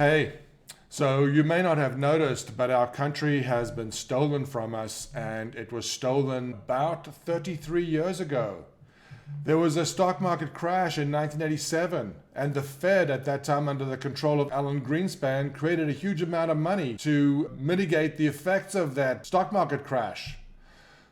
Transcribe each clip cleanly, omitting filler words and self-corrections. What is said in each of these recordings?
Hey, so you may not have noticed, but our country has been stolen from us, and it was stolen about 33 years ago. There was a stock market crash in 1987, and the Fed at that time, under the control of Alan Greenspan, created a huge amount of money to mitigate the effects of that stock market crash.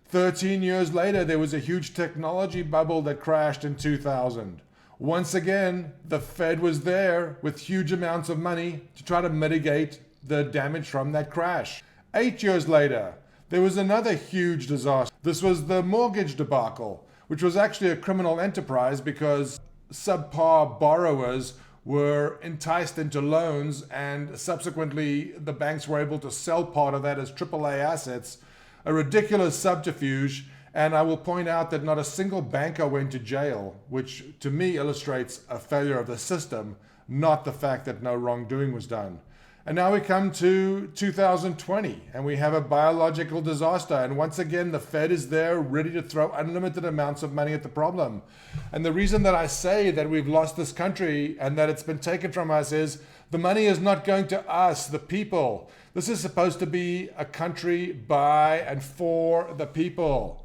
13 years later, there was a huge technology bubble that crashed in 2000. Once again, the Fed was there with huge amounts of money to try to mitigate the damage from that crash. 8 years later, there was another huge disaster. This was the mortgage debacle, which was actually a criminal enterprise because subpar borrowers were enticed into loans, and subsequently the banks were able to sell part of that as AAA assets. A ridiculous subterfuge, and I will point out that not a single banker went to jail, which to me illustrates a failure of the system, not the fact that no wrongdoing was done. And now we come to 2020, and we have a biological disaster, and once again the Fed is there ready to throw unlimited amounts of money at the problem. And the reason that I say that we've lost this country and that it's been taken from us is the money is not going to us, the people. This is supposed to be a country by and for the people.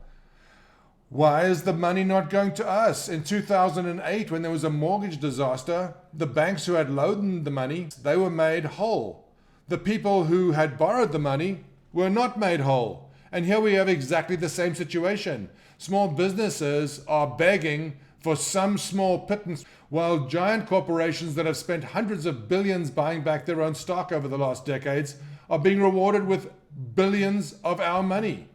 Why is the money not going to us? In 2008, when there was a mortgage disaster, the banks who had loaned the money, they were made whole. The people who had borrowed the money were not made whole. And here we have exactly the same situation. Small businesses are begging for some small pittance, while giant corporations that have spent hundreds of billions buying back their own stock over the last decades are being rewarded with billions of our money.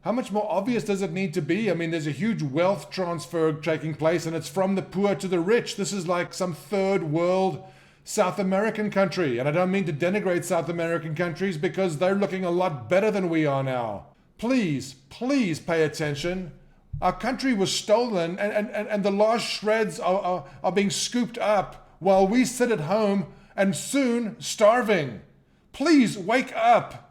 How much more obvious does it need to be? I mean, there's a huge wealth transfer taking place, and it's from the poor to the rich. This is like some third world South American country. And I don't mean to denigrate South American countries because they're looking a lot better than we are now. Please pay attention. Our country was stolen, and the last shreds are being scooped up while we sit at home and soon starving. Please wake up.